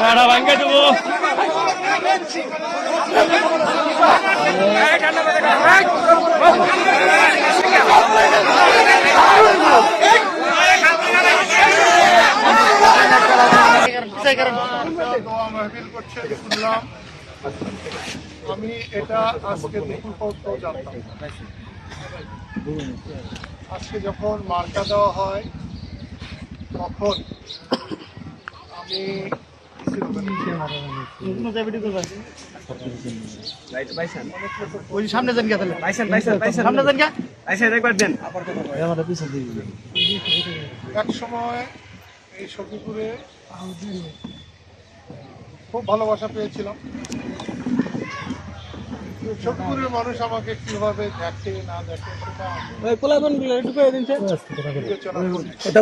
বেড়া ভাঙ্গে দেবো। আমি এটা আজকে দুপুর পর জানতাম। আজকে যখন মার্কা দেওয়া হয় তখন আমি সামনে যান গিয়া সামনে যান গিয়া একবার দেন। এক সময় এই সখীপুরে খুব ভালোবাসা পেয়েছিলাম। সখীপুরের মানুষ আমাকে কিভাবে দেখে না দেখে সেটা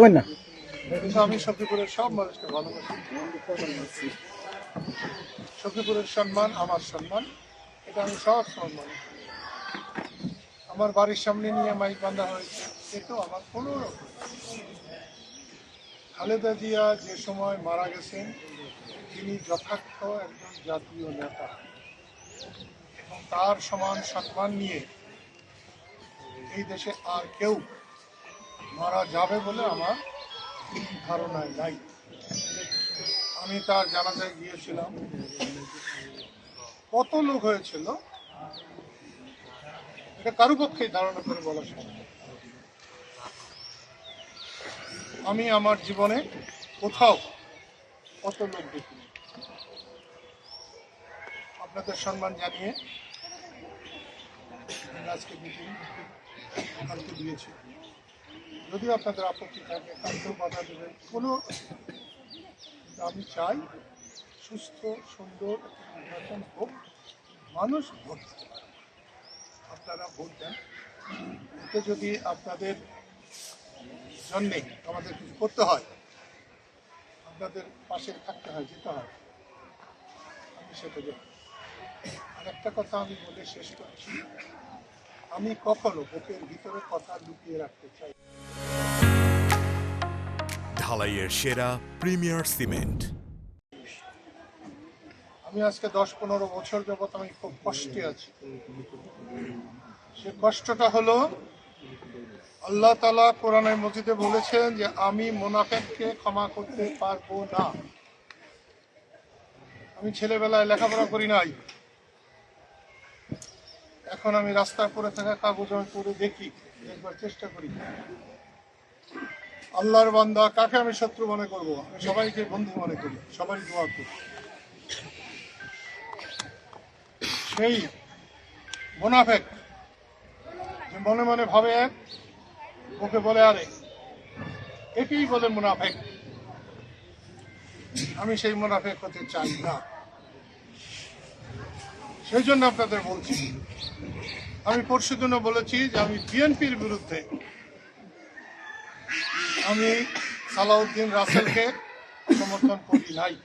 কিন্তু আমি সখীপুরের সব মানুষকে ভালোবাসি। সখীপুরের সম্মান আমার সম্মান, এটা আমি সব সম্মান। আমার বাড়ির সামনে নিয়ে মাইক বাঁধা হয়েছে, এটাও আমার কোনো রকম। খালেদা জিয়া যে সময় মারা গেছেন তিনি যথার্থ একজন জাতীয় নেতা এবং তার সমান সম্মান নিয়ে এই দেশে আর কেউ মারা যাবে বলে আমার ধারণায় নাই। আমি তার জানাজায় গিয়েছিলাম, কত লোক হয়েছিল এটা কারো পক্ষেই ধারণা করে বলা সম্ভব। আমি আমার জীবনে কোথাও কত লোক দেখিনি। আপনাদের সম্মান জানিয়ে আজকে মিটিং কালকে দিয়েছি। যদিও আপনাদের আপত্তি থাকে কালকেও বাধা দেবেন কোনো, আমি চাই সুস্থ সুন্দর নির্বাচন হোক, মানুষ ভোট দিতে পারে, আপনারা ভোট দেন। এতে যদি আপনাদের জন্যে আমাদের কিছু করতে হয়, আপনাদের পাশে থাকতে হয়, যেতে হয়, আমি সেটা জানি। আর একটা কথা আমি বলে শেষ করছি, আমি কখনো বুকের ভিতরে কথা লুকিয়ে রাখতে চাই। ঢালাইয়ের সেরা প্রিমিয়ার সিমেন্ট। আমি আজকে 10-15 বছর যাবত আমি খুব কষ্টে আছি। সে কষ্টটা হলো আল্লাহ তাআলা কোরআনে মজিদে বলেছেন যে আমি মুনাফিককে ক্ষমা করতে পারবো না। আমি ছেলেবেলায় লেখাপড়া করি নাই, এখন আমি রাস্তায় পড়ে থাকা কাগজ আমি পড়ে দেখি, একবার চেষ্টা করি। আল্লাহর বান্দা কাকে আমি শত্রু মনে করবো? আমি সবাইকে বন্ধু মনে করি, সবাই দোয়া করি। সেই মুনাফিক যে মনে মনে ভাবে এক, ওকে বলে আরেক, একেই বলে মুনাফিক। আমি সেই মুনাফিক হতে চাই না। সেই জন্য আপনাদের বলছি, আমি পরশুদিন বলেছি যে আমি বিএনপির বিরুদ্ধে, আমি সালাউদ্দিন রাসেলকে সমর্থন করি নাই।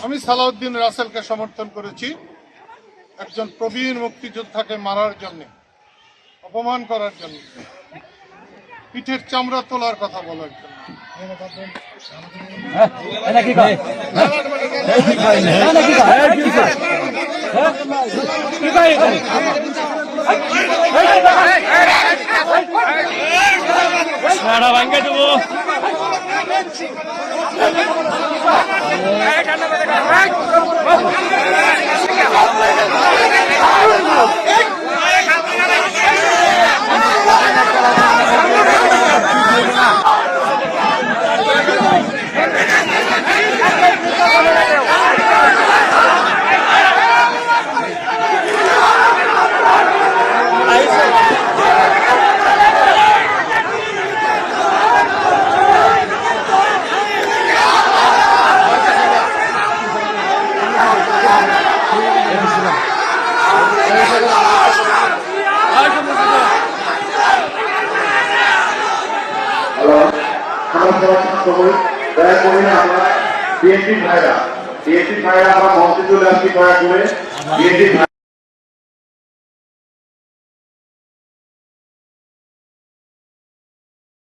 আমি সালাউদ্দিন রাসেলকে সমর্থন করেছি একজন প্রবীণ মুক্তিযোদ্ধাকে মারার জন্য, অপমান করার জন্য, পিঠের চামড়া তোলার কথা বলার জন্য। বেড়া ভাঙ্গে দেবো। বিএনপি ভাইরা আমরা মঞ্চে চলে আসছি দয়া করে।